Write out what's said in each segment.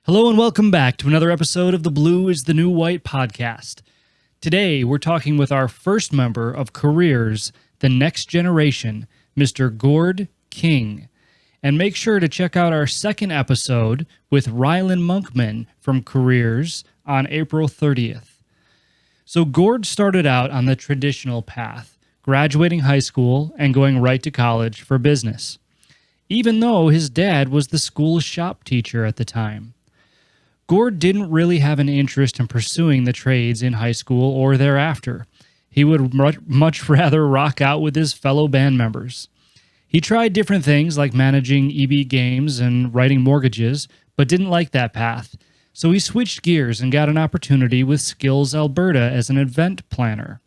Hello and welcome back to another episode of the Blue is the New White podcast. Today, we're talking with our first member of Careers, the Next Generation, Mr. Gord King. And make sure to check out our second episode with Ryline Monkman from Careers on April 30th. So Gord started out on the traditional path, graduating high school and going right to college for business, even though his dad was the school shop teacher at the time. Gord didn't really have an interest in pursuing the trades in high school or thereafter. He would much rather rock out with his fellow band members. He tried different things like managing EB games and writing mortgages, but didn't like that path. So he switched gears and got an opportunity with Skills Alberta as an event planner.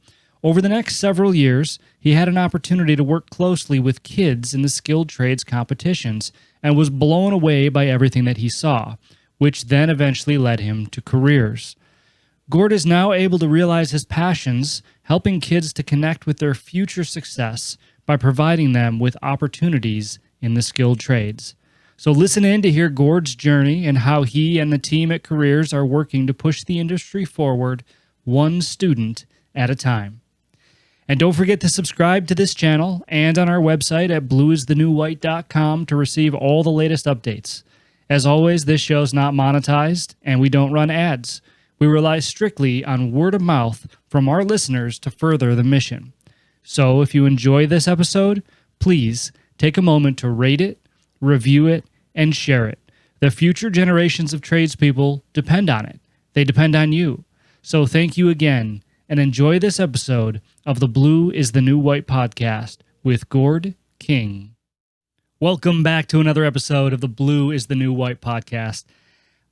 Over the next several years, he had an opportunity to work closely with kids in the skilled trades competitions and was blown away by everything that he saw, which then eventually led him to Careers. Gord is now able to realize his passions, helping kids to connect with their future success by providing them with opportunities in the skilled trades. So listen in to hear Gord's journey and how he and the team at Careers are working to push the industry forward, one student at a time. And don't forget to subscribe to this channel and on our website at blueisthenewwhite.com to receive all the latest updates. As always, this show's not monetized, and we don't run ads. We rely strictly on word of mouth from our listeners to further the mission. So if you enjoy this episode, please take a moment to rate it, review it, and share it. The future generations of tradespeople depend on it. They depend on you. So thank you again, and enjoy this episode of the Blue is the New White podcast with Gord King. Welcome back to another episode of the Blue is the New White podcast.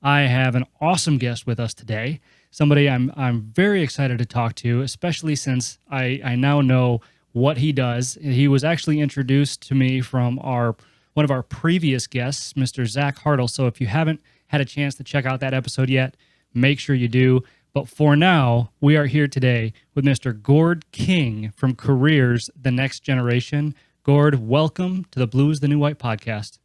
I have an awesome guest with us today, somebody I'm very excited to talk to, especially since I now know what he does. He was actually introduced to me from one of our previous guests, Mr. Zach Hartle. So if you haven't had a chance to check out that episode yet, make sure you do. But for now, we are here today with Mr. Gord King from Careers, the Next Generation. Gord, welcome to the Blue is the New White podcast.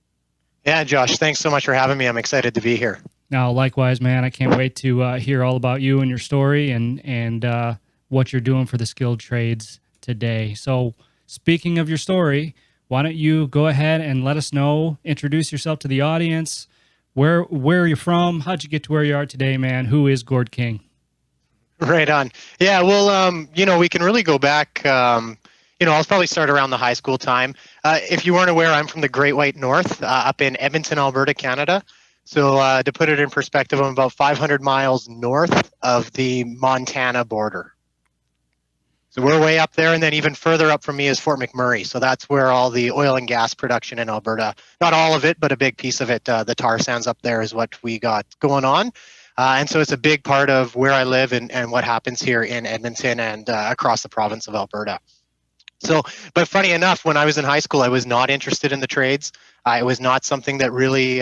Yeah, Josh, thanks so much for having me. I'm excited to be here. Now, likewise, man, I can't wait to hear all about you and your story and what you're doing for the skilled trades today. So speaking of your story, why don't you go ahead and let us know, introduce yourself to the audience. Where are you from? How'd you get to where you are today, man? Who is Gord King? Right on. Yeah, well, we can really go back. I'll probably start around the high school time. If you weren't aware, I'm from the Great White North, up in Edmonton, Alberta, Canada. So to put it in perspective, I'm about 500 miles north of the Montana border. So we're way up there, and then even further up from me is Fort McMurray. So that's where all the oil and gas production in Alberta, not all of it, but a big piece of it, the tar sands up there is what we got going on. And so it's a big part of where I live and what happens here in Edmonton and across the province of Alberta. So, but funny enough, when I was in high school, I was not interested in the trades. It was not something that really,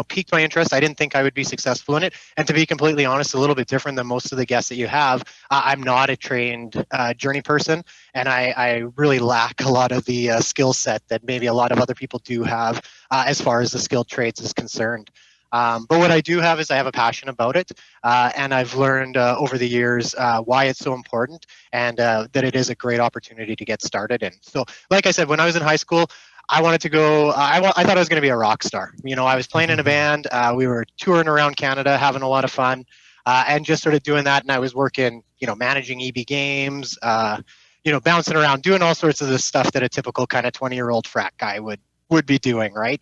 piqued my interest. I didn't think I would be successful in it. And to be completely honest, a little bit different than most of the guests that you have, I'm not a trained journey person, and I really lack a lot of the skill set that maybe a lot of other people do have as far as the skilled trades is concerned. But what I do have is I have a passion about it, and I've learned over the years why it's so important and that it is a great opportunity to get started in. So, like I said, when I was in high school, I wanted to go, I thought I was going to be a rock star. I was playing in a band, we were touring around Canada, having a lot of fun, and just started doing that, and I was working, managing EB games, bouncing around, doing all sorts of the stuff that a typical kind of 20-year-old frat guy would be doing, right?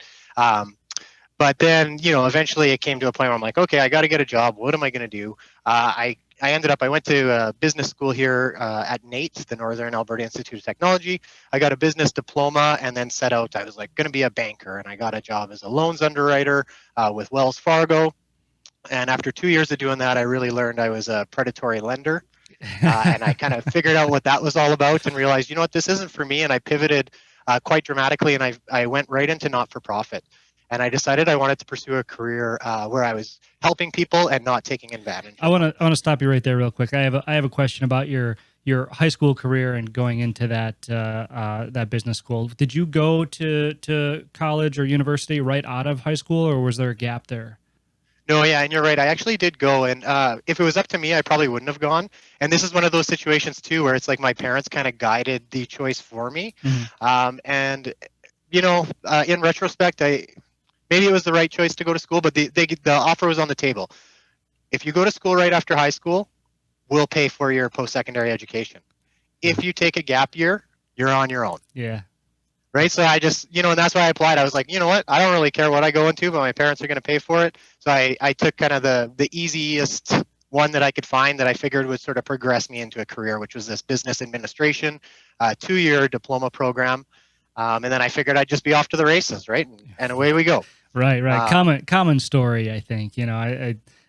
But then, eventually it came to a point where I'm like, okay, I got to get a job. What am I going to do? I went to business school here at NAIT, the Northern Alberta Institute of Technology. I got a business diploma and then set out, I was like going to be a banker. And I got a job as a loans underwriter with Wells Fargo. And after 2 years of doing that, I really learned I was a predatory lender. And I kind of figured out what that was all about and realized, you know what, this isn't for me. And I pivoted quite dramatically, and I went right into not-for-profit. And I decided I wanted to pursue a career where I was helping people and not taking advantage. I want to stop you right there real quick. I have a question about your high school career and going into that business school. Did you go to college or university right out of high school, or was there a gap there? No, yeah, and you're right. I actually did go, and if it was up to me, I probably wouldn't have gone. And this is one of those situations too, where it's like my parents kind of guided the choice for me. Mhm. And in retrospect, I maybe it was the right choice to go to school, but the offer was on the table. If you go to school right after high school, we'll pay for your post-secondary education. Yeah. If you take a gap year, you're on your own. Yeah. Right. So I just, and that's why I applied. I was like, you know what? I don't really care what I go into, but my parents are going to pay for it. So I took kind of the easiest one that I could find that I figured would sort of progress me into a career, which was this business administration, 2-year diploma program. And then I figured I'd just be off to the races, right? And away we go. Right, right. Uh, Common story, I think.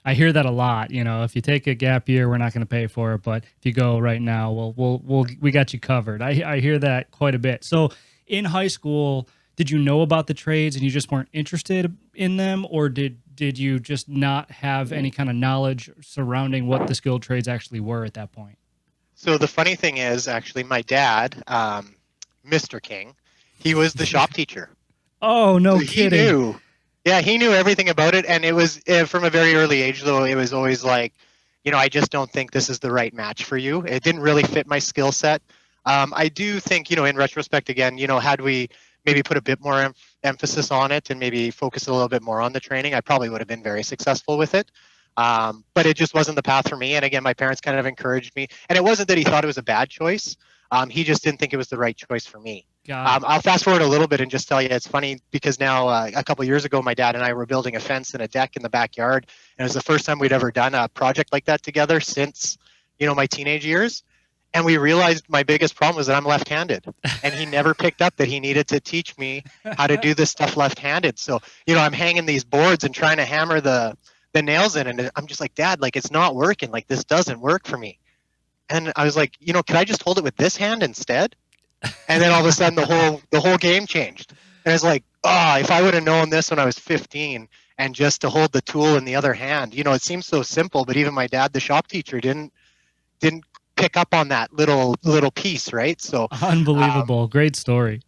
I hear that a lot. If you take a gap year, we're not going to pay for it, but if you go right now, we got you covered. I hear that quite a bit. So, in high school, did you know about the trades and you just weren't interested in them, or did you just not have any kind of knowledge surrounding what the skilled trades actually were at that point? so the funny thing is, actually, my dad, Mr. King, he was the shop teacher. Oh, So no he kidding. knew. Yeah, he knew everything about it, and it was from a very early age. Though it was always like, I just don't think this is the right match for you. It didn't really fit my skill set. I do think, in retrospect, again, had we maybe put a bit more emphasis on it and maybe focus a little bit more on the training, I probably would have been very successful with it. But it just wasn't the path for me. And again, my parents kind of encouraged me, and it wasn't that he thought it was a bad choice. He just didn't think it was the right choice for me. Got it. I'll fast forward a little bit and just tell you it's funny because now a couple of years ago, my dad and I were building a fence and a deck in the backyard, and it was the first time we'd ever done a project like that together since my teenage years. And we realized my biggest problem was that I'm left-handed, and he never picked up that he needed to teach me how to do this stuff left-handed. So I'm hanging these boards and trying to hammer the nails in, and I'm just like, Dad, like it's not working. Like this doesn't work for me. And I was like, could I just hold it with this hand instead? And then all of a sudden the whole game changed. And it's like, if I would have known this when I was 15 and just to hold the tool in the other hand, it seems so simple, but even my dad, the shop teacher, didn't pick up on that little piece, right? So Unbelievable. Great story.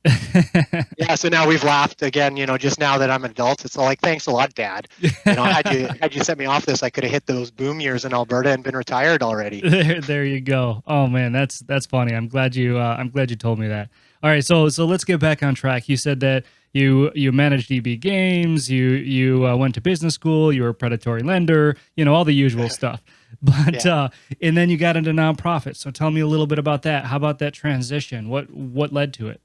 yeah, so now we've laughed again, just now that I'm an adult, it's all like, thanks a lot, Dad. Had you set me off this, I could have hit those boom years in Alberta and been retired already. There you go. Oh man, that's funny. I'm glad you told me that. All right, so let's get back on track. You said that you managed EB Games, you went to business school, you were a predatory lender, all the usual stuff. But Yeah. and then you got into nonprofit. So tell me a little bit about that. How about that transition? What led to it?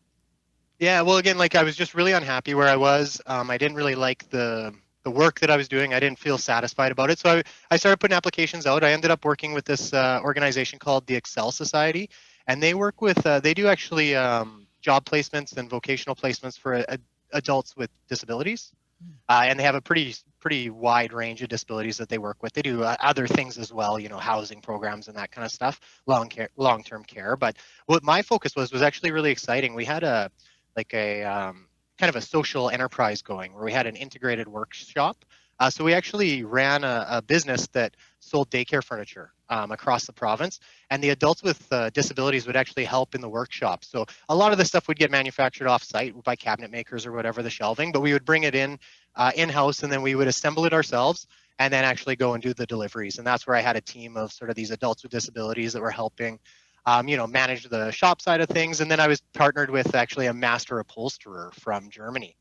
Yeah, well, again, like I was just really unhappy where I was. I didn't really like the work that I was doing. I didn't feel satisfied about it. So I started putting applications out. I ended up working with this organization called the Excel Society, and they work with they do actually job placements and vocational placements for adults with disabilities. And they have a pretty wide range of disabilities that they work with. They do other things as well, housing programs and that kind of stuff, long-term care. But what my focus was actually really exciting. We had a kind of a social enterprise going where we had an integrated workshop. So we actually ran a business that sold daycare furniture across the province, and the adults with disabilities would actually help in the workshop. So a lot of the stuff would get manufactured off-site by cabinet makers or whatever, the shelving, but we would bring it in-house, and then we would assemble it ourselves and then actually go and do the deliveries. And that's where I had a team of sort of these adults with disabilities that were helping manage the shop side of things. And then I was partnered with actually a master upholsterer from Germany,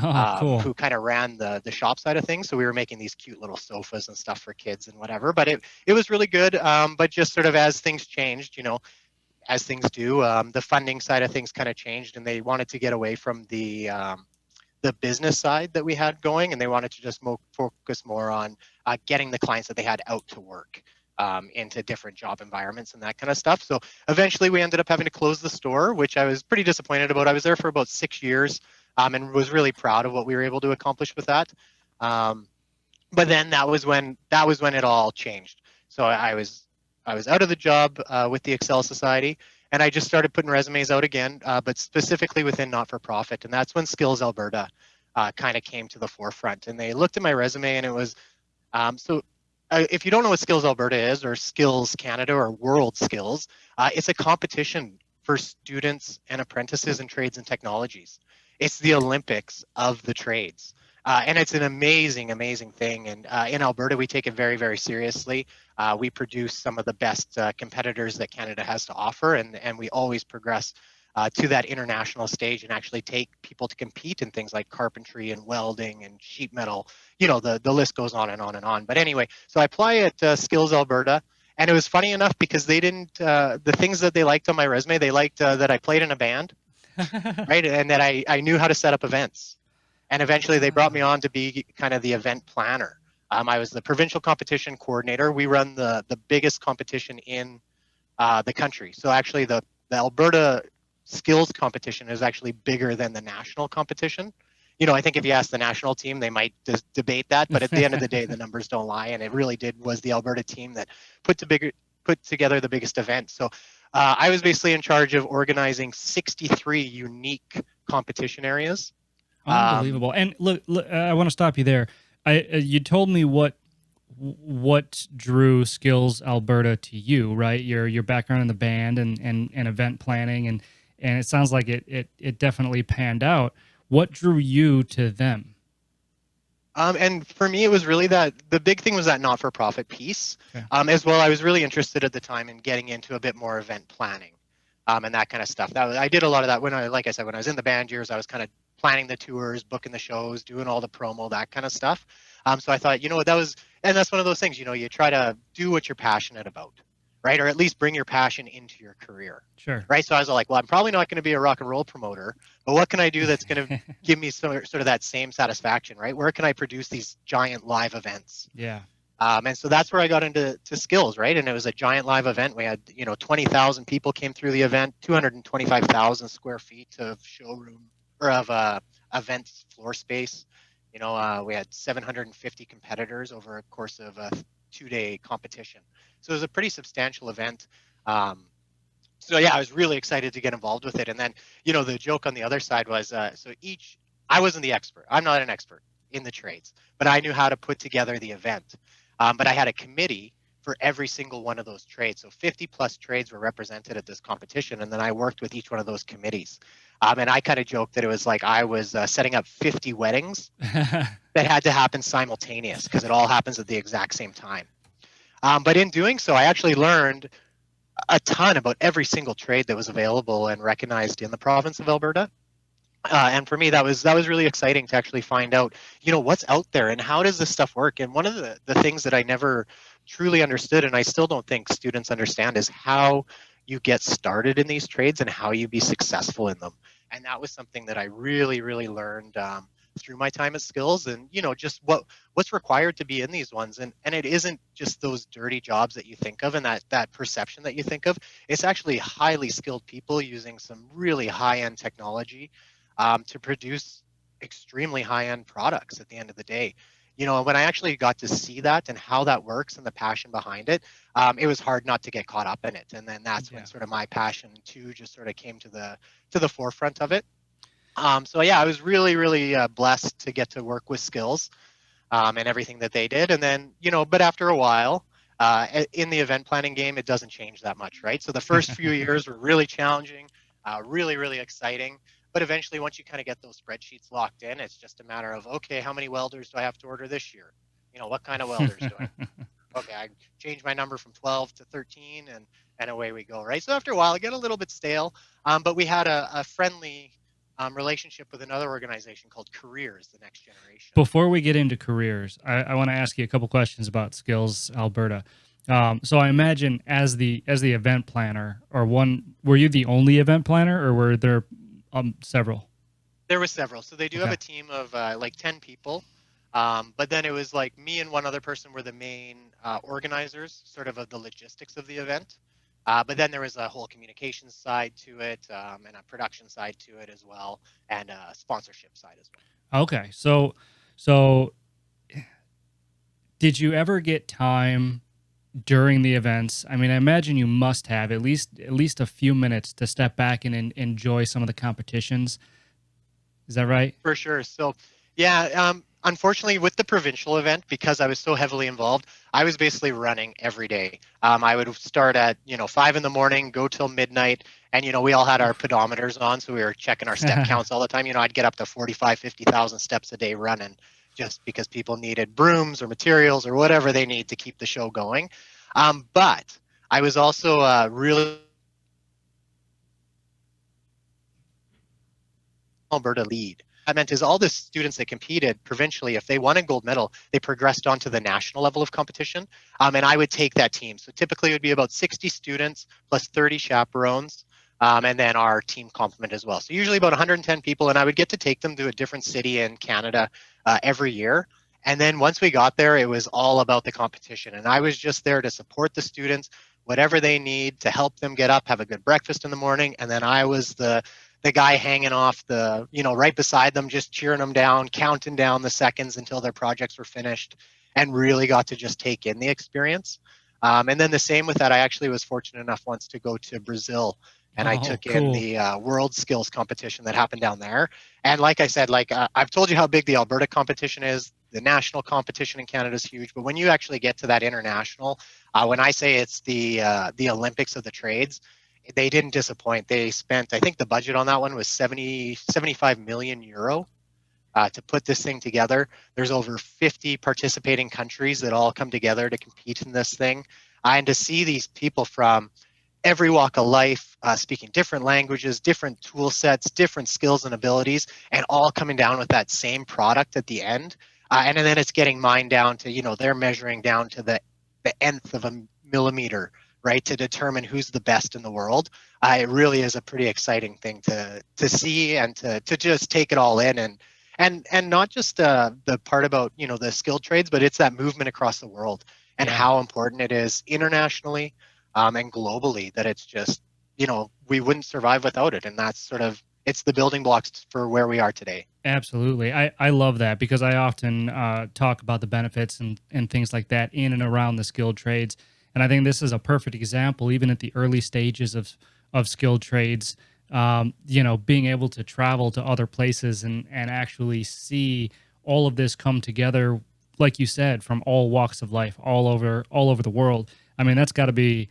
Oh, cool. who kind of ran the shop side of things. So we were making these cute little sofas and stuff for kids and whatever. But it was really good. But just sort of as things changed, as things do, the funding side of things kind of changed, and they wanted to get away from the business side that we had going, and they wanted to just focus more on getting the clients that they had out to work. Into different job environments and that kind of stuff. So eventually we ended up having to close the store, which I was pretty disappointed about. I was there for about 6 years and was really proud of what we were able to accomplish with that. But then that was when it all changed. So I was out of the job with the Excel Society, and I just started putting resumes out again, but specifically within not-for-profit. And that's when Skills Alberta kind of came to the forefront. And they looked at my resume, and it was if you don't know what Skills Alberta is, or Skills Canada, or World Skills, it's a competition for students and apprentices in trades and technologies. It's the Olympics of the trades. And it's an amazing, amazing thing. And in Alberta, we take it very, very seriously. We produce some of the best competitors that Canada has to offer, and we always progress to that international stage and actually take people to compete in things like carpentry and welding and sheet metal. The list goes on and on and on. But anyway, so I apply at Skills Alberta. And it was funny enough because they didn't, the things that they liked on my resume, they liked that I played in a band, right? And that I knew how to set up events. And eventually they brought me on to be kind of the event planner. I was the provincial competition coordinator. We run the biggest competition in the country. So actually the Alberta skills competition is actually bigger than the national competition. I think if you ask the national team, they might debate that, but at the end of the day, the numbers don't lie, and it really was the Alberta team that put together the biggest event. So I was basically in charge of organizing 63 unique competition areas. Unbelievable. And look, I want to stop you there. You told me what drew Skills Alberta to you, right? Your background in the band and event planning, and it sounds like it definitely panned out. What drew you to them? And for me, it was really that the big thing was that not-for-profit piece. Okay. As well, I was really interested at the time in getting into a bit more event planning, and that kind of stuff. I did a lot of that like I said, when I was in the band years, I was kind of planning the tours, booking the shows, doing all the promo, that kind of stuff. So I thought, that's one of those things, you try to do what you're passionate about, right? Or at least bring your passion into your career. Sure. Right. So I was like, well, I'm probably not going to be a rock and roll promoter, but what can I do that's going to give me sort of that same satisfaction, right? Where can I produce these giant live events? Yeah. And so that's where I got into Skills, right? And it was a giant live event. We had, 20,000 people came through the event, 225,000 square feet of showroom or of event floor space. We had 750 competitors over a course of a 2-day competition. So it was a pretty substantial event. So yeah, I was really excited to get involved with it. And then, the joke on the other side was, I wasn't the expert. I'm not an expert in the trades, but I knew how to put together the event. But I had a committee for every single one of those trades. So 50 plus trades were represented at this competition. And then I worked with each one of those committees. And I kind of joked that it was like I was setting up 50 weddings that had to happen simultaneous because it all happens at the exact same time. But in doing so, I actually learned a ton about every single trade that was available and recognized in the province of Alberta. And for me, that was really exciting to actually find out, what's out there and how does this stuff work. And one of the things that I never truly understood, and I still don't think students understand, is how you get started in these trades and how you be successful in them. And that was something that I really, really learned through my time at Skills, and just what's required to be in these ones. And it isn't just those dirty jobs that you think of and that perception that you think of. It's actually highly skilled people using some really high-end technology to produce extremely high-end products at the end of the day. When I actually got to see that and how that works and the passion behind it, it was hard not to get caught up in it. And then that's when sort of my passion too just sort of came to the forefront of it. So yeah, I was really, really blessed to get to work with Skills and everything that they did. And then, but after a while, in the event planning game, it doesn't change that much, right? So the first few years were really challenging, really, really exciting. But eventually, once you kind of get those spreadsheets locked in, it's just a matter of, okay, how many welders do I have to order this year? What kind of welders do I? Okay, I changed my number from 12 to 13, and away we go, right? So after a while, it got a little bit stale, but we had a friendly relationship with another organization called Careers, the Next Generation. Before we get into Careers, I want to ask you a couple questions about Skills Alberta. So I imagine as the event planner, were you the only event planner, or were there several? There were several. So they do have a team of like 10 people. But then it was like me and one other person were the main organizers, sort of the logistics of the event. But then there was a whole communications side to it, and a production side to it as well, and a sponsorship side as well. Okay. So did you ever get time during the events? I mean, I imagine you must have at least a few minutes to step back and enjoy some of the competitions. Is that right? For sure. So, yeah, unfortunately, with the provincial event, because I was so heavily involved, I was basically running every day. I would start at 5 in the morning, go till midnight, and we all had our pedometers on, so we were checking our step counts all the time. I'd get up to 45, 50,000 steps a day running. just because people needed brooms or materials or whatever they need to keep the show going. But I was also really Alberta lead. That meant is all the students that competed provincially, if they won a gold medal, they progressed on to the national level of competition. And I would take that team. So typically it would be about 60 students plus 30 chaperones, and then our team complement as well. So usually about 110 people, and I would get to take them to a different city in Canada every year. And then once we got there, it was all about the competition. And I was just there to support the students, whatever they need to help them get up, have a good breakfast in the morning. And then I was the guy hanging off the, right beside them, just cheering them down, counting down the seconds until their projects were finished, and really got to just take in the experience. And then the same with that, I actually was fortunate enough once to go to Brazil, and I took in the world skills competition that happened down there. And like I said, I've told you how big the Alberta competition is. The national competition in Canada is huge, but when you actually get to that international, when I say it's the Olympics of the trades, they didn't disappoint. They spent, I think the budget on that one was 75 million euro to put this thing together. There's over 50 participating countries that all come together to compete in this thing. And to see these people from every walk of life, speaking different languages, different tool sets, different skills and abilities, and all coming down with that same product at the end. And then it's getting mined down to, they're measuring down to the nth of a millimeter, right, to determine who's the best in the world. It really is a pretty exciting thing to see and to just take it all in, and not just the part about the skilled trades, but it's that movement across the world and how important it is internationally and globally, that it's just we wouldn't survive without it, and that's sort of it's the building blocks for where we are today. Absolutely. I love that, because I often talk about the benefits and things like that in and around the skilled trades. And I think this is a perfect example, even at the early stages of skilled trades, being able to travel to other places and actually see all of this come together, like you said, from all walks of life, all over the world. I mean, that's got to be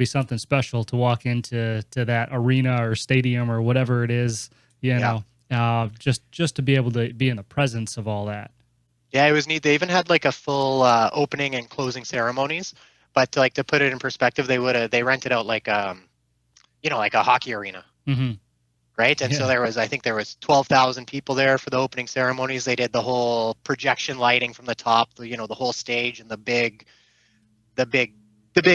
something special to walk into that arena or stadium or whatever it is, just to be able to be in the presence of all that. Yeah, it was neat. They even had like a full opening and closing ceremonies, but to put it in perspective, they rented out like like a hockey arena. Mm-hmm. Right. And so I think there was 12,000 people there for the opening ceremonies. They did the whole projection lighting from the top, the whole stage, and the big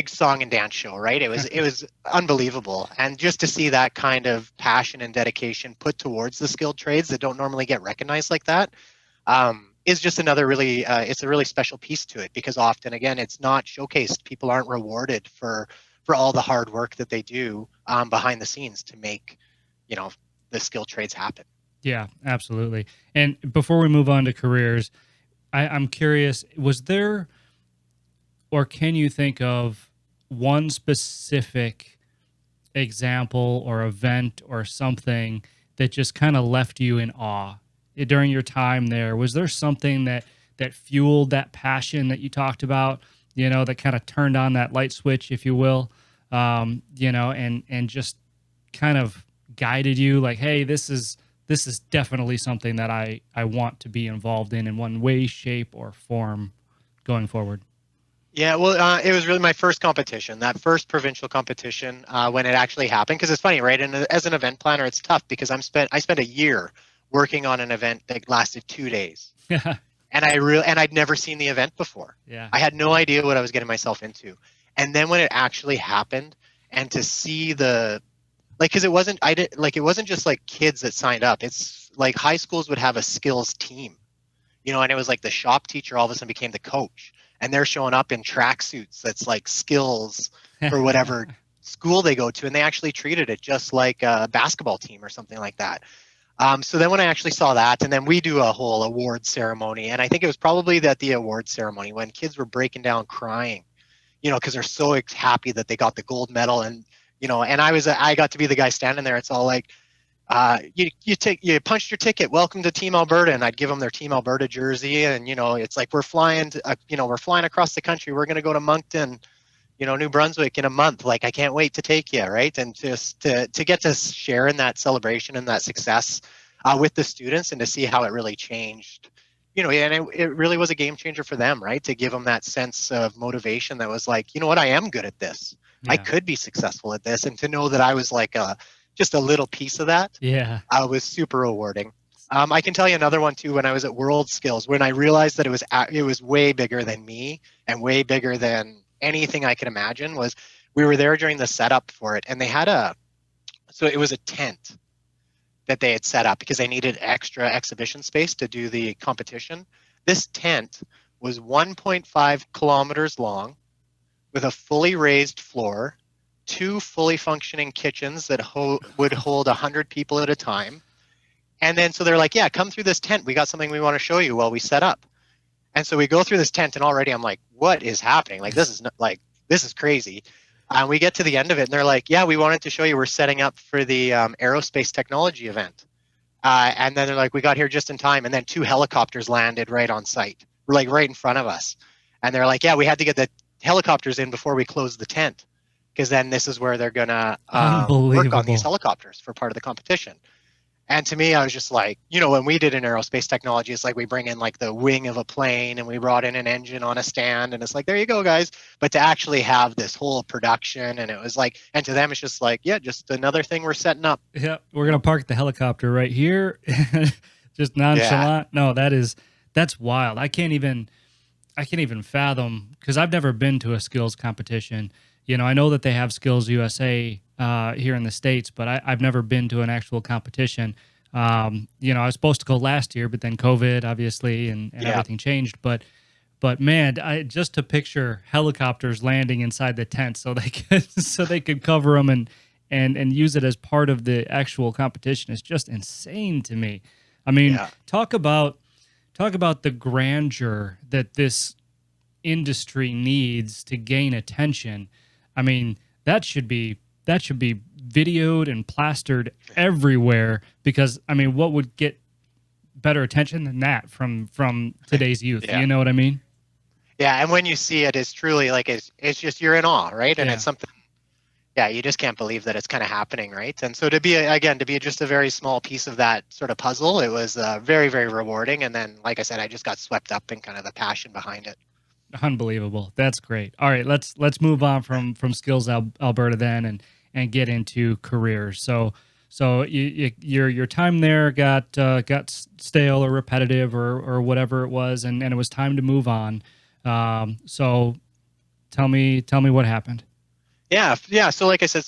song and dance show. Right. It was unbelievable. And just to see that kind of passion and dedication put towards the skilled trades that don't normally get recognized like that is just another really, it's a really special piece to it, because often, again, it's not showcased. People aren't rewarded for all the hard work that they do behind the scenes to make the skilled trades happen. Yeah, absolutely. And before we move on to careers, I'm curious, was there, or can you think of one specific example or event or something that just kind of left you in awe during your time there? Was there something that fueled that passion that you talked about, that kind of turned on that light switch, if you will, and just kind of guided you like, hey, this is definitely something that I want to be involved in one way, shape, or form going forward? Yeah, well, it was really my first competition, that first provincial competition when it actually happened. Because it's funny, right? And as an event planner, it's tough because I spent a year working on an event that lasted 2 days, and I'd never seen the event before. Yeah, I had no idea what I was getting myself into, and then when it actually happened, and to see because it wasn't just like kids that signed up. It's like high schools would have a skills team, and it was like the shop teacher all of a sudden became the coach, and they're showing up in tracksuits that's like skills for whatever school they go to, and they actually treated it just like a basketball team or something like that. So then when I actually saw that, and then we do a whole award ceremony, and I think it was probably the award ceremony when kids were breaking down crying, because they're so happy that they got the gold medal, and and I got to be the guy standing there. It's all like, you punched your ticket, welcome to Team Alberta, and I'd give them their Team Alberta jersey, and it's like we're flying across the country. We're going to go to Moncton, New Brunswick in a month. Like, I can't wait to take you, right? And just to get to share in that celebration and that success with the students, and to see how it really changed and it really was a game changer for them, right? To give them that sense of motivation that was like, you know what, I am good at this. I Yeah. could be successful at this. And to know that I was like just a little piece of that Yeah. was super rewarding. I can tell you another one too. When I was at World Skills, when I realized that it was way bigger than me and way bigger than anything I could imagine, was we were there during the setup for it, and they had so it was a tent that they had set up because they needed extra exhibition space to do the competition. This tent was 1.5 kilometers long with a fully raised floor, two fully functioning kitchens that would hold 100 people at a time. And then so they're like, yeah, come through this tent. We got something we want to show you while we set up. And so we go through this tent, and already I'm like, what is happening? Like, this is not, like, this is crazy. And we get to the end of it, and they're like, yeah, we wanted to show you we're setting up for the aerospace technology event. And then they're like, we got here just in time. And then two helicopters landed right on site, like right in front of us. And they're like, yeah, we had to get the helicopters in before we closed the tent, because then this is where they're going to work on these Unbelievable. helicopters for part of the competition. And to me, I was just like, when we did in aerospace technology, it's like we bring in like the wing of a plane and we brought in an engine on a stand, and it's like, there you go, guys. But to actually have this whole production, and it was like, and to them, it's just like, yeah, just another thing we're setting up. Yeah, we're gonna park the helicopter right here, just Yeah. nonchalant. No, that's wild. I can't even fathom, because I've never been to a skills competition. I know that they have Skills USA here in the States, but I've never been to an actual competition. I was supposed to go last year, but then COVID, obviously, and Yeah. everything changed. But man, just to picture helicopters landing inside the tent so they could so they could cover them and use it as part of the actual competition is just insane to me. I mean, Yeah. talk about the grandeur that this industry needs to gain attention. I mean, that should be videoed and plastered everywhere, because I mean, what would get better attention than that from today's youth? Yeah. You know what I mean? Yeah. And when you see it, it's truly like, it's just, you're in awe, right? And Yeah. it's something, yeah, you just can't believe that it's kind of happening, right? And so to be, again, to be just a very small piece of that sort of puzzle, it was very, very rewarding. And then, like I said, I just got swept up in kind of the passion behind it. Unbelievable. That's great. All right, let's move on from Skills Alberta then and get into careers. So your time there got stale or repetitive or whatever it was, and it was time to move on. So tell me what happened. Yeah, yeah. So like I said,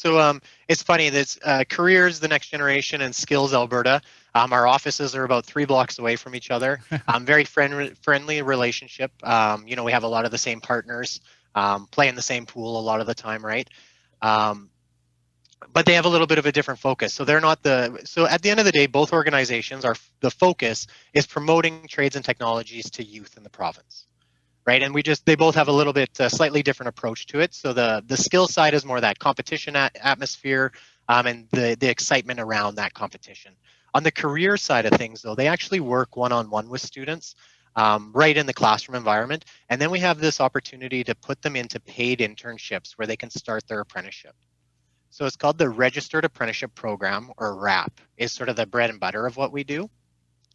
it's funny that careers, the next generation, and Skills Alberta. Our offices are about 3 blocks away from each other. Very friendly relationship. We have a lot of the same partners, play in the same pool a lot of the time, right? Um, but they have a little bit of a different focus. So they're not so at the end of the day, both organizations are, the focus is promoting trades and technologies to youth in the province. Right, and they both have a little bit slightly different approach to it. So the skill side is more that competition atmosphere, and the excitement around that competition. On the career side of things, though, they actually work one-on-one with students, right in the classroom environment, and then we have this opportunity to put them into paid internships where they can start their apprenticeship. So it's called the Registered Apprenticeship Program, or RAP, is sort of the bread and butter of what we do.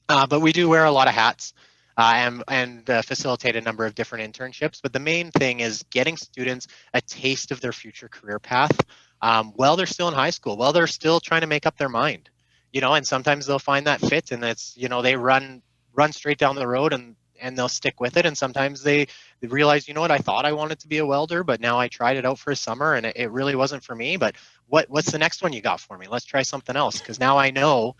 But we do wear a lot of hats, and facilitate a number of different internships. But the main thing is getting students a taste of their future career path, while they're still in high school, while they're still trying to make up their mind. And sometimes they'll find that fit, and it's, they run straight down the road, and they'll stick with it. And sometimes they realize, you know what, I thought I wanted to be a welder, but now I tried it out for a summer and it really wasn't for me. But what's the next one you got for me? Let's try something else, because now I know,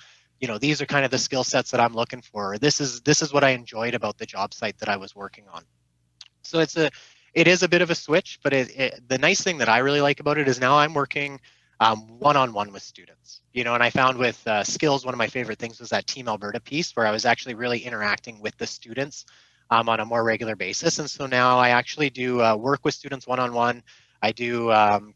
these are kind of the skill sets that I'm looking for. This is what I enjoyed about the job site that I was working on. So it is a bit of a switch, but the nice thing that I really like about it is now I'm working one-on-one with students. And I found with Skills, one of my favorite things was that Team Alberta piece, where I was actually really interacting with the students on a more regular basis. And so now I actually do work with students one-on-one. I do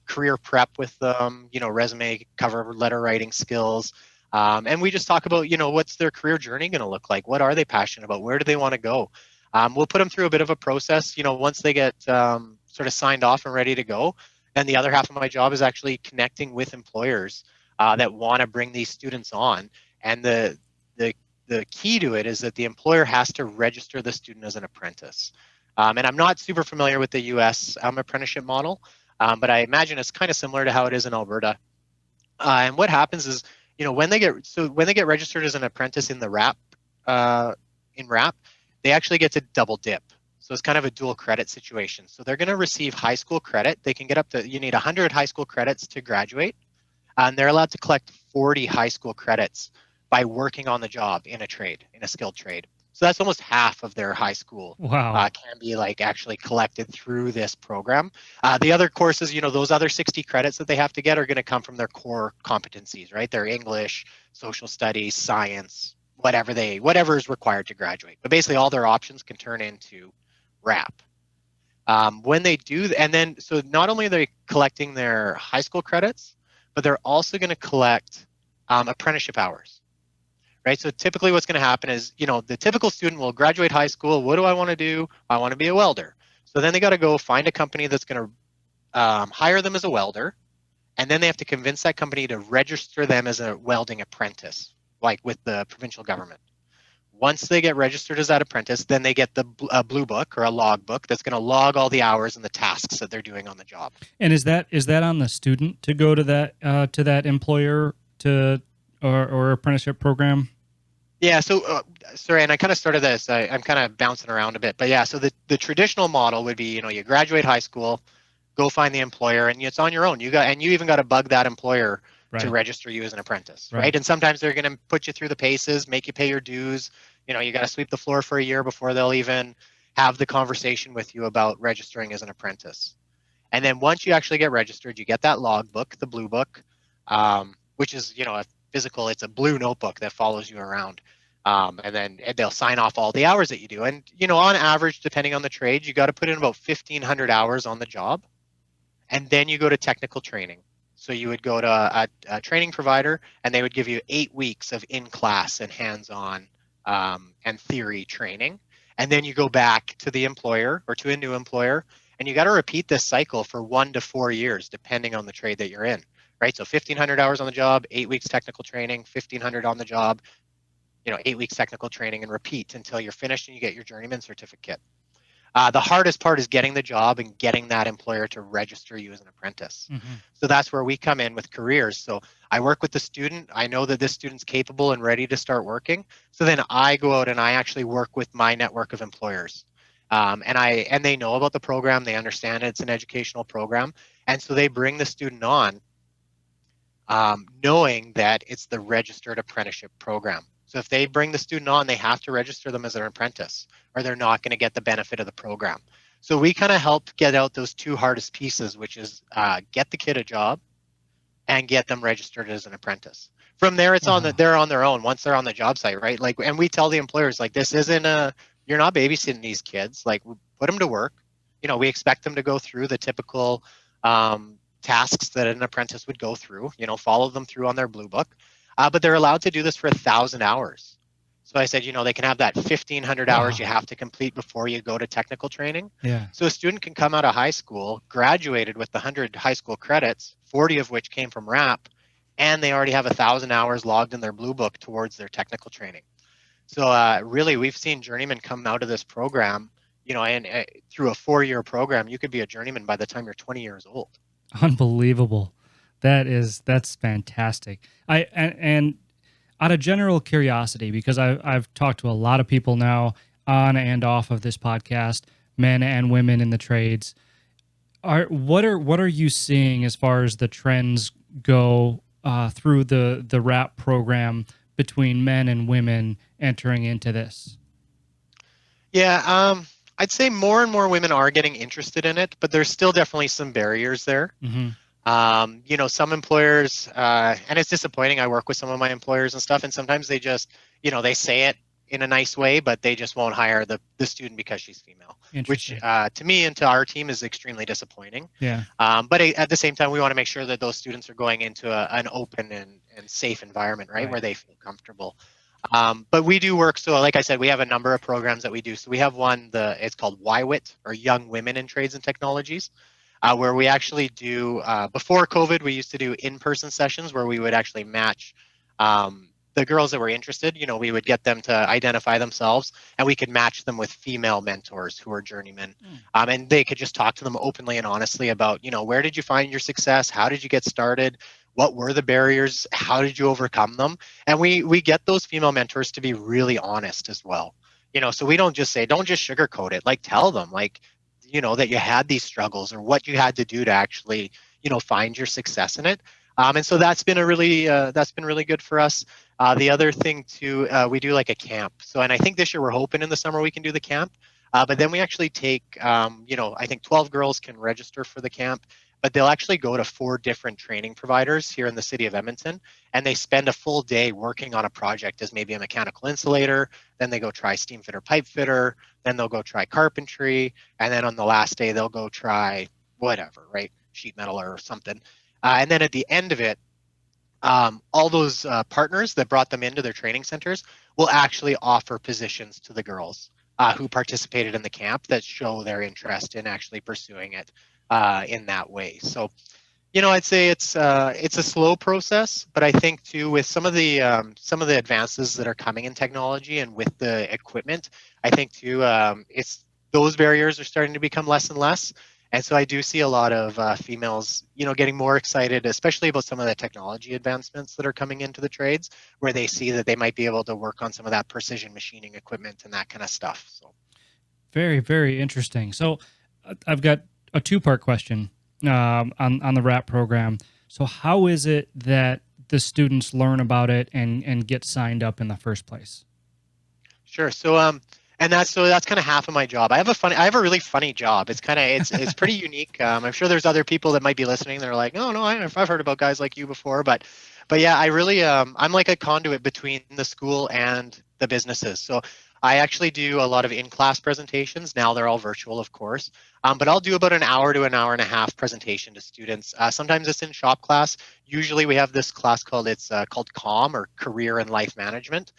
career prep with them, resume, cover letter writing skills. And we just talk about, what's their career journey going to look like? What are they passionate about? Where do they want to go? We'll put them through a bit of a process, once they get sort of signed off and ready to go. And the other half of my job is actually connecting with employers that want to bring these students on. And the the key to it is that the employer has to register the student as an apprentice. And I'm not super familiar with the U.S. Apprenticeship model, but I imagine it's kind of similar to how it is in Alberta. And what happens is, when they get registered as an apprentice in the RAP, they actually get to double dip. So it's kind of a dual credit situation. So they're going to receive high school credit. They can get up to, you need 100 high school credits to graduate, and they're allowed to collect 40 high school credits by working on the job in a skilled trade. So that's almost half of their high school. Wow. Can be actually collected through this program. The other courses, those other 60 credits that they have to get are going to come from their core competencies, right? Their English, social studies, science, whatever is required to graduate. But basically all their options can turn into RAP. When they do, and then, so not only are they collecting their high school credits, but they're also going to collect apprenticeship hours. Right. So typically what's going to happen is, the typical student will graduate high school. What do I want to do? I want to be a welder. So then they got to go find a company that's going to hire them as a welder. And then they have to convince that company to register them as a welding apprentice, like with the provincial government. Once they get registered as that apprentice, then they get a blue book or a log book that's going to log all the hours and the tasks that they're doing on the job. And is that on the student to go to that employer or apprenticeship program? Yeah, so sorry, and I kind of started this. I'm kind of bouncing around a bit, but yeah. So the traditional model would be, you graduate high school, go find the employer, and it's on your own. You even got to bug that employer to register you as an apprentice, right? And sometimes they're going to put you through the paces, make you pay your dues. You got to sweep the floor for a year before they'll even have the conversation with you about registering as an apprentice. And then once you actually get registered, you get that log book, the blue book, which is, a physical, it's a blue notebook that follows you around. And then they'll sign off all the hours that you do. And, on average, depending on the trade, you got to put in about 1,500 hours on the job. And then you go to technical training. So you would go to a training provider, and they would give you 8 weeks of in-class and hands-on and theory training. And then you go back to the employer or to a new employer, and you got to repeat this cycle for 1 to 4 years, depending on the trade that you're in, right? So 1,500 hours on the job, 8 weeks technical training, 1,500 on the job, 8 weeks technical training, and repeat until you're finished and you get your journeyman certificate. The hardest part is getting the job and getting that employer to register you as an apprentice. Mm-hmm. So that's where we come in with careers. So I work with the student. I know that this student's capable and ready to start working. So then I go out and I actually work with my network of employers. And they know about the program. They understand it's an educational program. And so they bring the student on knowing that it's the registered apprenticeship program. So if they bring the student on, they have to register them as an apprentice, or they're not going to get the benefit of the program. So we kind of help get out those two hardest pieces, which is get the kid a job and get them registered as an apprentice. From there, it's they're on their own once they're on the job site, right? And we tell the employers, this isn't you're not babysitting these kids. Put them to work. We expect them to go through the typical tasks that an apprentice would go through, follow them through on their blue book. But they're allowed to do this for 1,000 hours. So I said, they can have that 1,500 hours you have to complete before you go to technical training. Yeah. So a student can come out of high school, graduated with the 100 high school credits, 40 of which came from RAP, and they already have 1,000 hours logged in their blue book towards their technical training. So really, we've seen journeymen come out of this program, and through a 4-year program, you could be a journeyman by the time you're 20 years old. Unbelievable. That's fantastic. And out of general curiosity, because I've talked to a lot of people now on and off of this podcast, men and women in the trades. What are you seeing as far as the trends go through the RAP program between men and women entering into this? Yeah, I'd say more and more women are getting interested in it, but there's still definitely some barriers there. Mm-hmm. Some employers, and it's disappointing. I work with some of my employers and stuff, and sometimes they just, they say it in a nice way, but they just won't hire the student because she's female, which to me and to our team is extremely disappointing. Yeah. But at the same time, we want to make sure that those students are going into an open and safe environment, right, where they feel comfortable. But we do work. So like I said, we have a number of programs that we do. So we have one, it's called YWIT, or Young Women in Trades and Technologies. Where we actually do, before COVID, we used to do in-person sessions where we would actually match the girls that were interested, we would get them to identify themselves, and we could match them with female mentors who are journeymen. And they could just talk to them openly and honestly about, where did you find your success? How did you get started? What were the barriers? How did you overcome them? And we get those female mentors to be really honest as well. So we don't just sugarcoat it. Like, tell them, like, that you had these struggles or what you had to do to actually, find your success in it. And so that's been really good for us. The other thing too, we do like a camp. So, and I think this year we're hoping in the summer we can do the camp. But then we actually take, I think 12 girls can register for the camp, but they'll actually go to 4 different training providers here in the city of Edmonton, and they spend a full day working on a project as maybe a mechanical insulator. Then they go try steam fitter, pipe fitter. Then they'll go try carpentry. And then on the last day, they'll go try whatever, right? Sheet metal or something. And then at the end of it, all those partners that brought them into their training centers will actually offer positions to the girls who participated in the camp that show their interest in actually pursuing it in that way. So, I'd say it's a slow process, but I think too, with some of the advances that are coming in technology and with the equipment, I think too, it's those barriers are starting to become less and less. And so I do see a lot of females, getting more excited, especially about some of the technology advancements that are coming into the trades, where they see that they might be able to work on some of that precision machining equipment and that kind of stuff. So, very, very interesting. So, I've got a 2-part question on the RAP program. So, how is it that the students learn about it and get signed up in the first place? Sure. So, and that's kind of half of my job. I have a really funny job. It's it's pretty unique. I'm sure there's other people that might be listening. They're like, oh no, I've heard about guys like you before, but yeah, I really I'm like a conduit between the school and the businesses. So I actually do a lot of in-class presentations. Now they're all virtual, of course, but I'll do about an hour to an hour and a half presentation to students. Sometimes it's in shop class. Usually we have this class called COM, or Career and Life Management.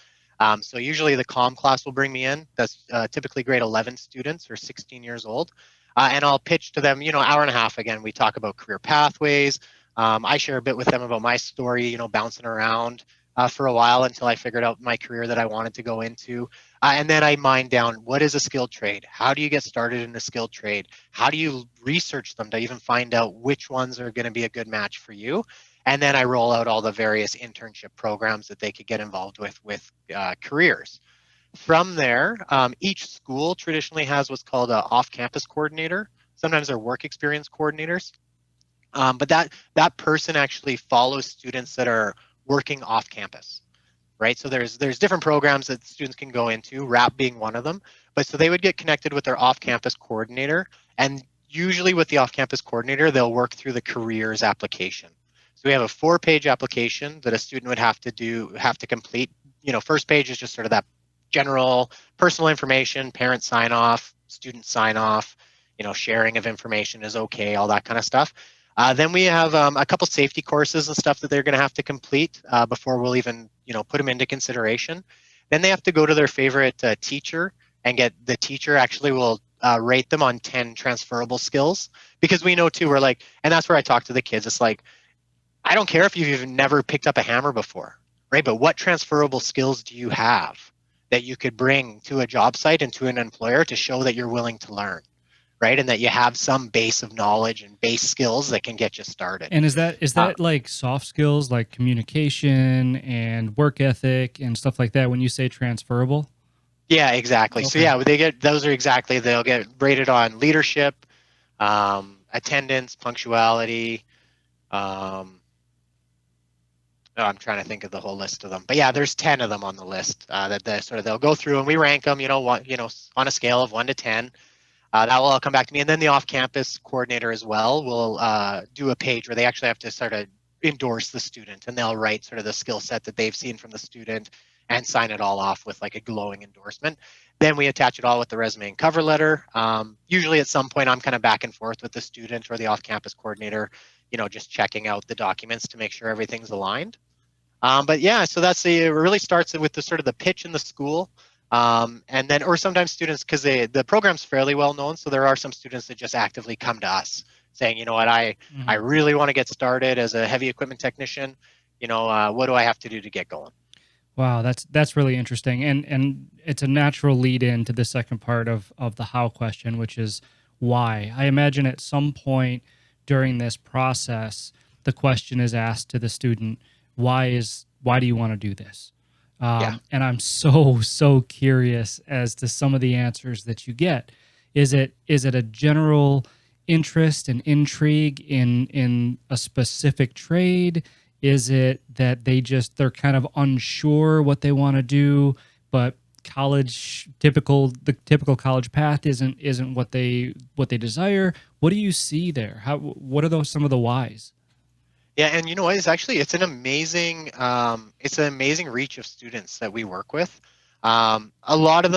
So usually the COM class will bring me in. That's typically grade 11 students or 16 years old. And I'll pitch to them, hour and a half. Again, we talk about career pathways. I share a bit with them about my story, bouncing around for a while until I figured out my career that I wanted to go into. And then I mine down, what is a skilled trade? How do you get started in a skilled trade? How do you research them to even find out which ones are going to be a good match for you? And then I roll out all the various internship programs that they could get involved with careers. From there, each school traditionally has what's called an off-campus coordinator. Sometimes they're work experience coordinators. But that person actually follows students that are working off campus, right? So there's different programs that students can go into, RAP being one of them. But so they would get connected with their off-campus coordinator, and usually with the off-campus coordinator, they'll work through the careers application. So we have a 4-page application that a student would have to complete. First page is just sort of that general personal information, parent sign off, student sign off, sharing of information is okay, all that kind of stuff. Then we have a couple safety courses and stuff that they're going to have to complete before we'll even, put them into consideration. Then they have to go to their favorite teacher and get the teacher actually will rate them on 10 transferable skills, because we know too, we're like, and that's where I talk to the kids. It's like, I don't care if you've even never picked up a hammer before, right? But what transferable skills do you have that you could bring to a job site and to an employer to show that you're willing to learn, right? And that you have some base of knowledge and base skills that can get you started. And is that like soft skills, like communication and work ethic and stuff like that when you say transferable? Yeah, exactly. Okay. So yeah, they'll get rated on leadership, attendance, punctuality. I'm trying to think of the whole list of them, but yeah, there's 10 of them on the list that they'll go through, and we rank them, on a scale of 1 to 10. That will all come back to me, and then the off-campus coordinator as well will do a page where they actually have to sort of endorse the student, and they'll write sort of the skill set that they've seen from the student and sign it all off with like a glowing endorsement. Then we attach it all with the resume and cover letter. Usually at some point I'm kind of back and forth with the student or the off-campus coordinator, just checking out the documents to make sure everything's aligned. But yeah, so it really starts with the sort of the pitch in the school. And then, or sometimes students, because the program's fairly well known, so there are some students that just actively come to us saying, what, I really want to get started as a heavy equipment technician. What do I have to do to get going? Wow, that's really interesting, and it's a natural lead in to the second part of the how question, which is why. I imagine at some point during this process, the question is asked to the student, why do you want to do this? Yeah. And I'm so curious as to some of the answers that you get. Is it a general interest and intrigue in a specific trade? Is it that they're kind of unsure what they want to do, but the typical college path isn't what they desire? What do you see there? What are those some of the whys? Yeah, and you know what? It's an amazing reach of students that we work with. A lot of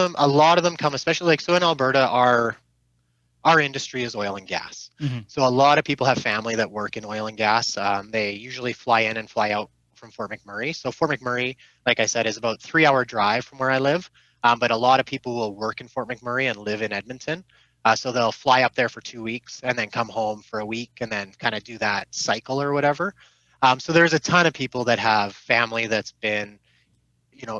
them come, especially like so in Alberta, our industry is oil and gas. Hmm. So a lot of people have family that work in oil and gas. They usually fly in and fly out from Fort McMurray. So Fort McMurray, like I said, is about 3 hour drive from where I live. But a lot of people will work in Fort McMurray and live in Edmonton. So they'll fly up there for 2 weeks and then come home for a week and then kind of do that cycle or whatever. So there's a ton of people that have family that's been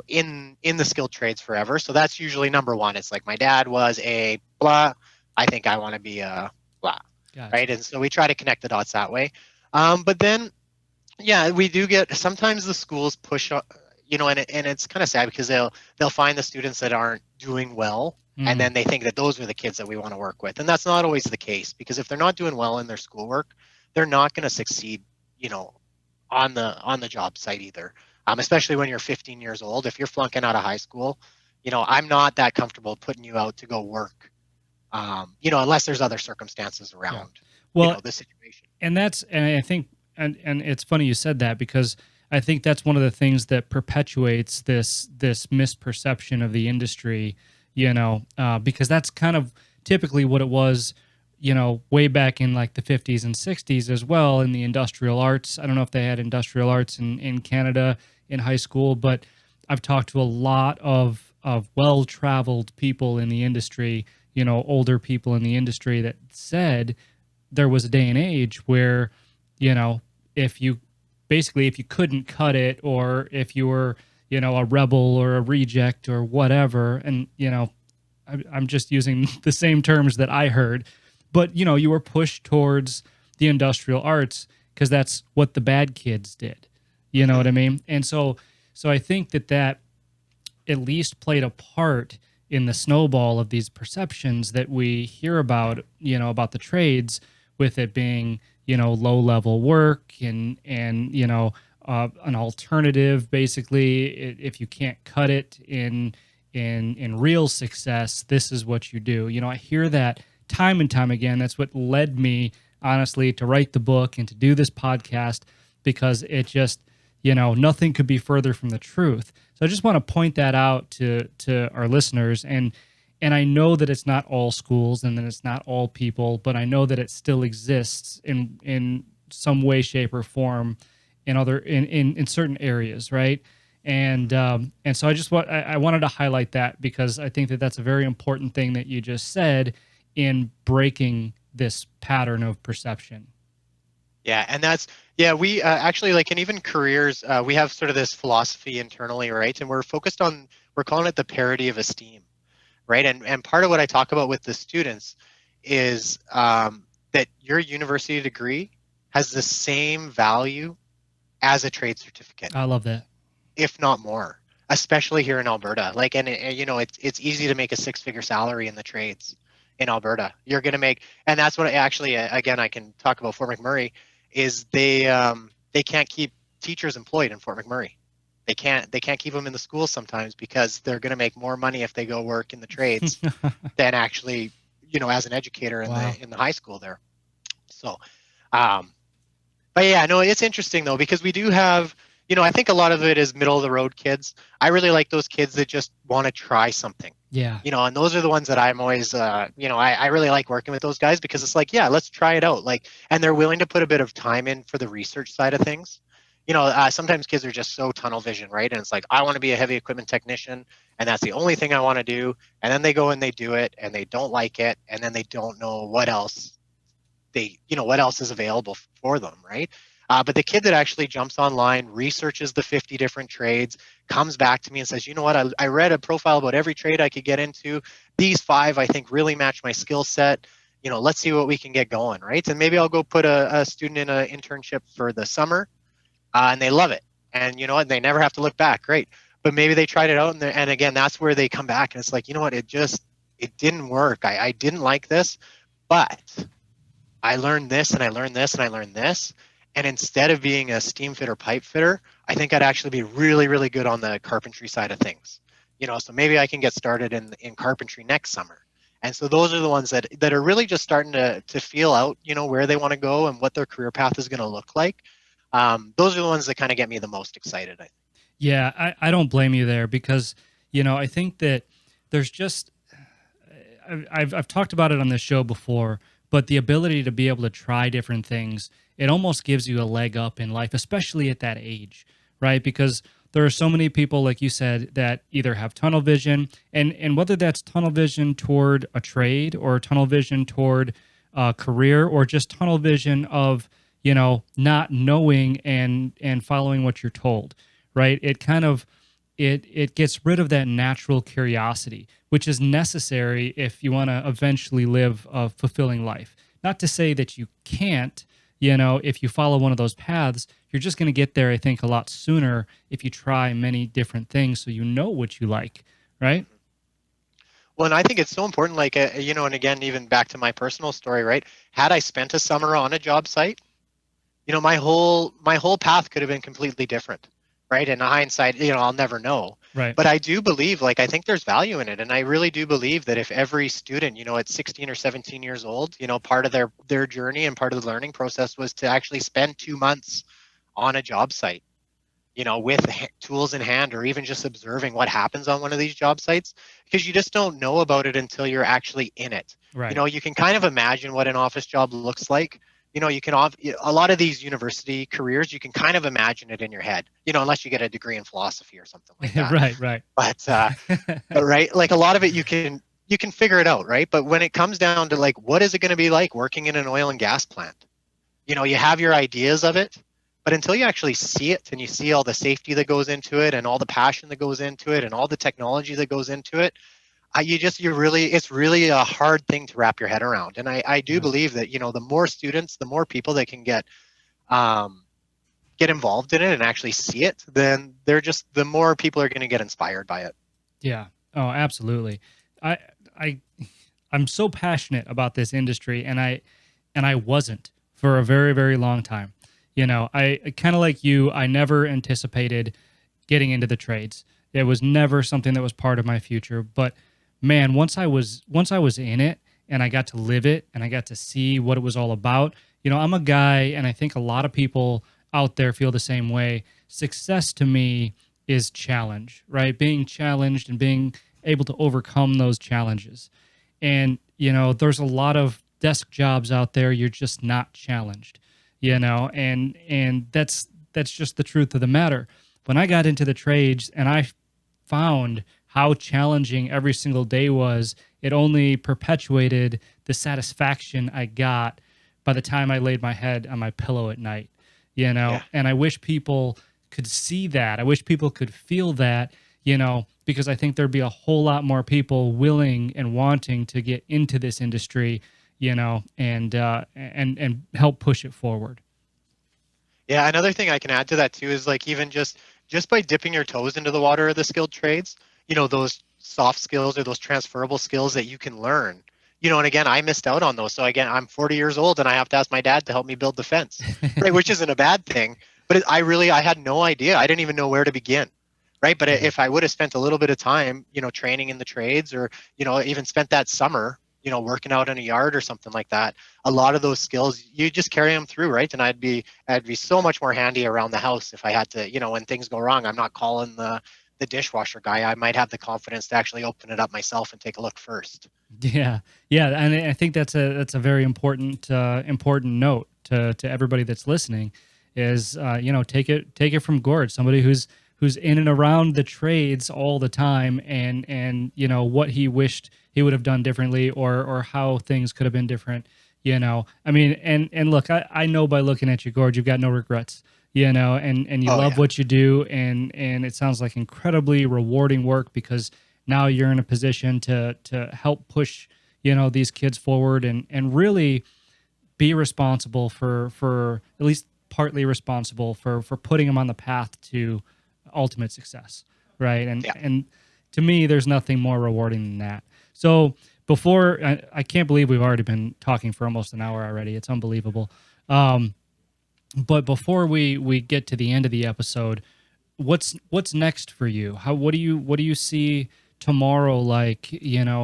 in the skilled trades forever. So that's usually number one. It's like my dad was a blah. I think I want to be a blah, right? Gotcha. And so we try to connect the dots that way. But then, yeah, we do get sometimes the schools push, and it's kind of sad because they'll find the students that aren't doing well, and Mm, then they think that those are the kids that we want to work with, and that's not always the case because if they're not doing well in their schoolwork, they're not going to succeed, you know, on the job site either. Especially when you're 15 years old. If you're flunking out of high school, I'm not that comfortable putting you out to go work. Unless there's other circumstances yeah. around, Well, the situation. and I think and it's funny you said that because I think that's one of the things that perpetuates this misperception of the industry, because that's kind of typically what it was, way back in like the 50s and 60s as well in the industrial arts. I don't know if they had industrial arts in Canada in high school, but I've talked to a lot of well-traveled people in the industry, older people in the industry that said there was a day and age where, you know, if you if you couldn't cut it, or if you were, a rebel or a reject or whatever, and, I'm just using the same terms that I heard, but, you were pushed towards the industrial arts because that's what the bad kids did. You know Hmm. what I mean? And so I think that at least played a part in the snowball of these perceptions that we hear about, about the trades, with it being, low level work and an alternative. Basically, if you can't cut it in real success, this is what you do. I hear that time and time again. That's what led me, honestly, to write the book and to do this podcast, because it just, nothing could be further from the truth. So I just want to point that out to our listeners, and I know that it's not all schools and that it's not all people, but I know that it still exists in some way, shape, or form in certain areas, right? And so I wanted to highlight that because I think that that's a very important thing that you just said in breaking this pattern of perception. Yeah, and yeah, we actually like, and even careers, we have sort of this philosophy internally, right? And we're calling it the parity of esteem, right? And part of what I talk about with the students is that your university degree has the same value as a trade certificate, I love that. if not more, especially here in Alberta. Like, and it's easy to make a six-figure salary in the trades in Alberta. You're going to make, and that's what actually, again, I can talk about Fort McMurray, is they can't keep teachers employed in Fort McMurray. They can't keep them in the schools sometimes because they're going to make more money if they go work in the trades than actually, as an educator in Wow. the high school there. So, um, but yeah, no, it's interesting though, because we do have, I think a lot of it is middle of the road kids. I really like those kids that just want to try something, Yeah. and those are the ones that I'm always, I really like working with those guys because it's like, yeah, let's try it out. Like, and they're willing to put a bit of time in for the research side of things. Sometimes kids are just so tunnel vision, right? And it's like, I want to be a heavy equipment technician, and that's the only thing I want to do. And then they go and they do it, and they don't like it, and then they don't know what else is available for them, right? But the kid that actually jumps online, researches the 50 different trades, comes back to me and says, you know what, I read a profile about every trade I could get into. These 5, I think, really match my skill set. Let's see what we can get going, right? And maybe I'll go put a student in an internship for the summer, and they love it. And you know what, they never have to look back. Great. But maybe they tried it out, and again, that's where they come back, and it's like, you know what, it didn't work. I didn't like this, but I learned this and I learned this and I learned this. And instead of being a steam fitter, pipe fitter, I think I'd actually be really, really good on the carpentry side of things. So maybe I can get started in carpentry next summer. And so those are the ones that are really just starting to feel out, where they want to go and what their career path is going to look like. Those are the ones that kind of get me the most excited, I think. Yeah, I don't blame you there because, I think that there's just, I've talked about it on this show before, but the ability to be able to try different things, it almost gives you a leg up in life, especially at that age, right? Because there are so many people, like you said, that either have tunnel vision, and whether that's tunnel vision toward a trade or tunnel vision toward a career or just tunnel vision of, not knowing and following what you're told, right? It kind of, it gets rid of that natural curiosity, which is necessary if you want to eventually live a fulfilling life. Not to say that you can't, if you follow one of those paths, you're just going to get there, I think, a lot sooner if you try many different things so you know what you like, right? Well, and I think it's so important, like, and again, even back to my personal story, right? Had I spent a summer on a job site, my whole path could have been completely different, right? In hindsight, I'll never know. Right. But I do believe, like, I think there's value in it, and I really do believe that if every student, at 16 or 17 years old, part of their journey and part of the learning process was to actually spend 2 months on a job site, with tools in hand, or even just observing what happens on one of these job sites, because you just don't know about it until you're actually in it. Right. You can kind of imagine what an office job looks like. You can a lot of these university careers, you can kind of imagine it in your head, unless you get a degree in philosophy or something like that. Right. But right, like a lot of it, you can figure it out, right? But when it comes down to, like, what is it going to be like working in an oil and gas plant? You have your ideas of it, but until you actually see it and you see all the safety that goes into it and all the passion that goes into it and all the technology that goes into it, it's really a hard thing to wrap your head around. And I do believe that, the more students, the more people that can get involved in it and actually see it, then the more people are going to get inspired by it. Yeah. Oh, absolutely. I I'm so passionate about this industry, and I wasn't for a very, very long time. I kind of like you, I never anticipated getting into the trades. It was never something that was part of my future, but man, once I was in it and I got to live it and I got to see what it was all about, I'm a guy, and I think a lot of people out there feel the same way. Success to me is challenge, right? Being challenged and being able to overcome those challenges. And, there's a lot of desk jobs out there you're just not challenged, and that's just the truth of the matter. When I got into the trades and I found how challenging every single day was, it only perpetuated the satisfaction I got by the time I laid my head on my pillow at night, Yeah. and I wish people could see that. I wish people could feel that, because I think there'd be a whole lot more people willing and wanting to get into this industry, and help push it forward. Yeah, another thing I can add to that too is, like, even just by dipping your toes into the water of the skilled trades, those soft skills or those transferable skills that you can learn. And again, I missed out on those. So again, I'm 40 years old and I have to ask my dad to help me build the fence, right? Which isn't a bad thing, but I had no idea. I didn't even know where to begin, right? But if I would have spent a little bit of time, training in the trades, or, even spent that summer, working out in a yard or something like that, a lot of those skills, you just carry them through, right? And I'd be so much more handy around the house if I had to, when things go wrong, I'm not calling the dishwasher guy. I might have the confidence to actually open it up myself and take a look first. Yeah, and I think that's a very important note to everybody that's listening. Is take it from Gord, somebody who's in and around the trades all the time, and what he wished he would have done differently, or how things could have been different. I mean, and look, I know by looking at you, Gord, you've got no regrets, and you Oh love yeah. what you do. And it sounds like incredibly rewarding work because now you're in a position to help push, these kids forward and really be responsible for at least partly responsible for putting them on the path to ultimate success, right? Yeah. And to me, there's nothing more rewarding than that. So before I can't believe we've already been talking for almost an hour already. It's unbelievable. Um, but before we get to the end of the episode, what's next for you? What do you see tomorrow like,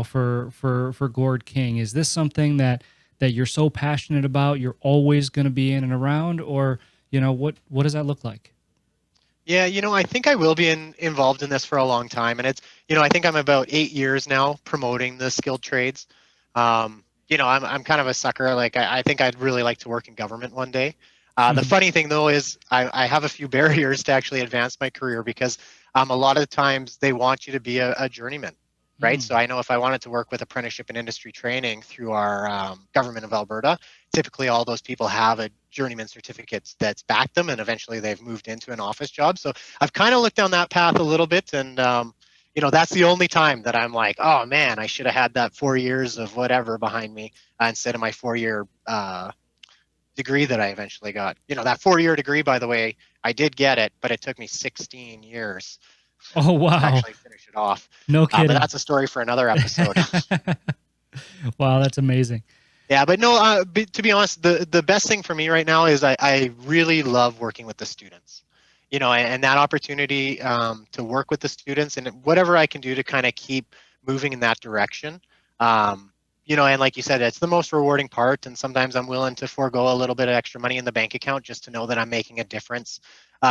for Gord King? Is this something that you're so passionate about, you're always going to be in and around, or what does that look like? Yeah, I think I will be involved in this for a long time. And I think I'm about 8 years now promoting the skilled trades. I'm kind of a sucker. Like, I think I'd really like to work in government one day. The funny thing, though, is I have a few barriers to actually advance my career because a lot of times they want you to be a journeyman, right? So Mm. I know if I wanted to work with apprenticeship and industry training through our government of Alberta, typically all those people have a journeyman certificate that's backed them, and eventually they've moved into an office job. So I've kind of looked down that path a little bit, and that's the only time that I'm like, oh man, I should have had that 4 years of whatever behind me instead of my 4 year degree that I eventually got. That 4 year degree, by the way, I did get it, but it took me 16 years Oh to wow, actually finish it off. no But kidding. that's a story for another episode. Wow, that's amazing. Yeah, but no, to be honest, the best thing for me right now is I really love working with the students, and that opportunity to work with the students and whatever I can do to kind of keep moving in that direction. And like you said, it's the most rewarding part. And sometimes I'm willing to forego a little bit of extra money in the bank account just to know that I'm making a difference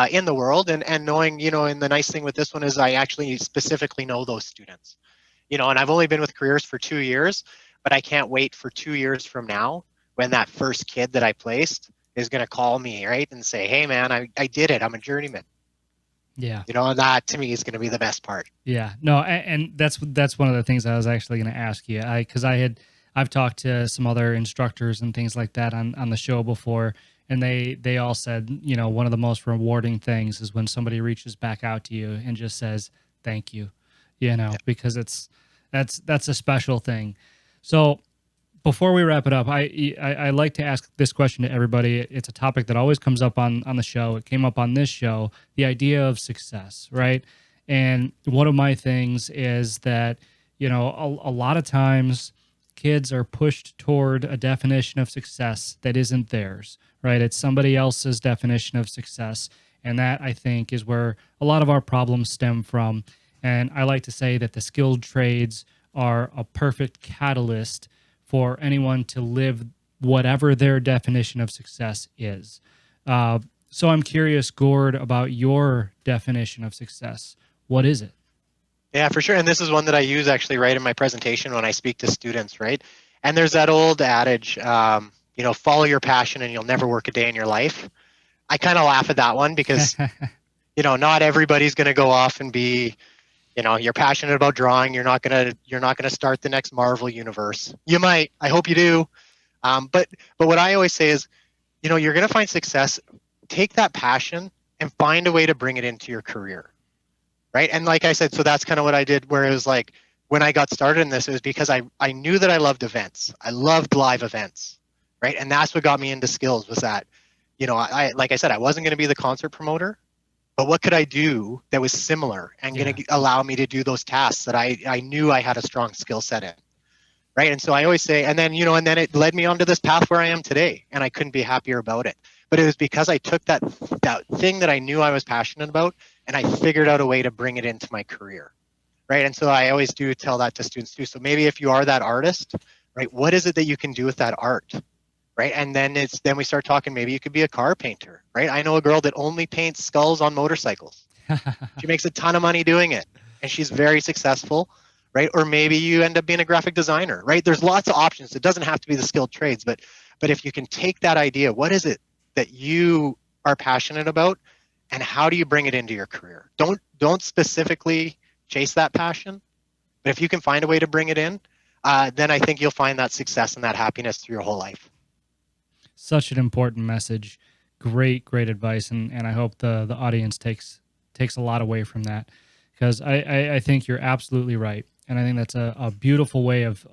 in the world. And knowing, and the nice thing with this one is I actually specifically know those students, and I've only been with careers for 2 years, but I can't wait for 2 years from now when that first kid that I placed is going to call me, right, and say, hey, man, I did it. I'm a journeyman. Yeah. And that to me is going to be the best part. Yeah, no, and that's one of the things I was actually going to ask you. Because I've talked to some other instructors and things like that on the show before, and they all said, one of the most rewarding things is when somebody reaches back out to you and just says thank you, Yeah. because that's a special thing. So before we wrap it up, I like to ask this question to everybody. It's a topic that always comes up on the show. It came up on this show, the idea of success, right? And one of my things is that, a lot of times kids are pushed toward a definition of success that isn't theirs, right? It's somebody else's definition of success. And that, I think, is where a lot of our problems stem from. And I like to say that the skilled trades are a perfect catalyst for anyone to live whatever their definition of success is. So I'm curious, Gord, about your definition of success. What is it? Yeah, for sure. And this is one that I use actually right in my presentation when I speak to students, right? And there's that old adage, follow your passion and you'll never work a day in your life. I kind of laugh at that one because, not everybody's going to go off and be, you're passionate about drawing. You're not gonna start the next Marvel universe. You might. I hope you do. But what I always say is, you're gonna find success. Take that passion and find a way to bring it into your career, right? And like I said, so that's kind of what I did. Where it was like when I got started in this, it was because I knew that I loved events. I loved live events, right? And that's what got me into skills. Was that, I like I said, I wasn't gonna be the concert promoter. But what could I do that was similar and going to allow me to do those tasks that I knew I had a strong skill set in, right? And so I always say, and then it led me onto this path where I am today, and I couldn't be happier about it. But it was because I took that thing that I knew I was passionate about, and I figured out a way to bring it into my career, right? And so I always do tell that to students too. So maybe if you are that artist, right, what is it that you can do with that art? Right. And then we start talking, maybe you could be a car painter, right? I know a girl that only paints skulls on motorcycles. She makes a ton of money doing it and she's very successful, right? Or maybe you end up being a graphic designer, right? There's lots of options. It doesn't have to be the skilled trades, but if you can take that idea, what is it that you are passionate about and how do you bring it into your career? Don't specifically chase that passion, but if you can find a way to bring it in, then I think you'll find that success and that happiness through your whole life. Such an important message. Great advice, and I hope the audience takes a lot away from that, because I think you're absolutely right, and I think that's a beautiful way of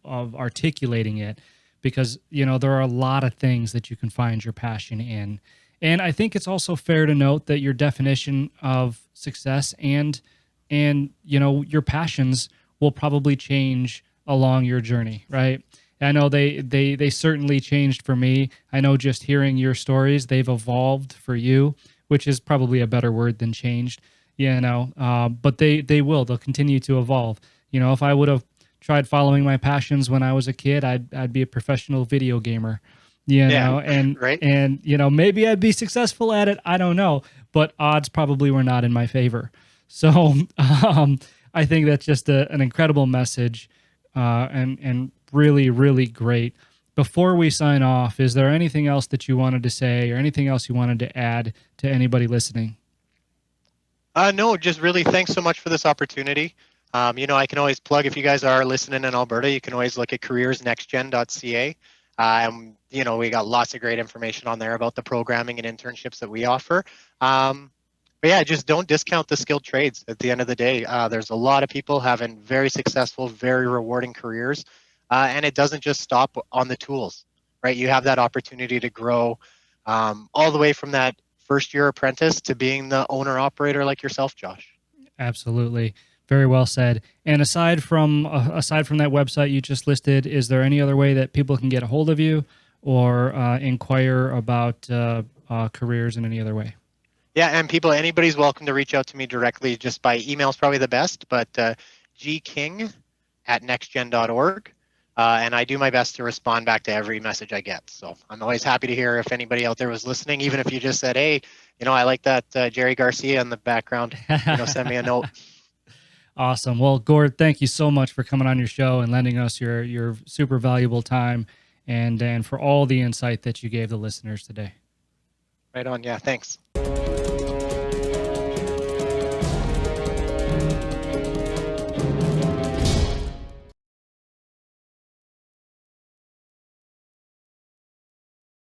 articulating it, because there are a lot of things that you can find your passion in, and I think it's also fair to note that your definition of success and your passions will probably change along your journey, right? I know they certainly changed for me. I know just hearing your stories, they've evolved for you, which is probably a better word than changed. But they'll continue to evolve. If I would have tried following my passions when I was a kid, I'd be a professional video gamer. Yeah, And right. maybe I'd be successful at it. I don't know, but odds probably were not in my favor. So I think that's just an incredible message, and really great. Before we sign off, is there anything else that you wanted to say or anything else you wanted to add to anybody listening? No, just really thanks so much for this opportunity. I can always plug, if you guys are listening in Alberta, you can always look at careersnextgen.ca. We got lots of great information on there about the programming and internships that we offer. But yeah, just don't discount the skilled trades. At the end of the day, there's a lot of people having very successful, very rewarding careers, and it doesn't just stop on the tools, right? You have that opportunity to grow all the way from that first year apprentice to being the owner operator like yourself, Josh. Absolutely. Very well said. And aside from that website you just listed, is there any other way that people can get a hold of you or inquire about careers in any other way? Yeah, and anybody's welcome to reach out to me directly. Just by email is probably the best, but gking@nextgen.org. And I do my best to respond back to every message I get. So I'm always happy to hear if anybody out there was listening, even if you just said, hey, I like that Jerry Garcia in the background, send me a note. Awesome. Well, Gord, thank you so much for coming on your show and lending us your super valuable time and for all the insight that you gave the listeners today. Right on. Yeah, thanks.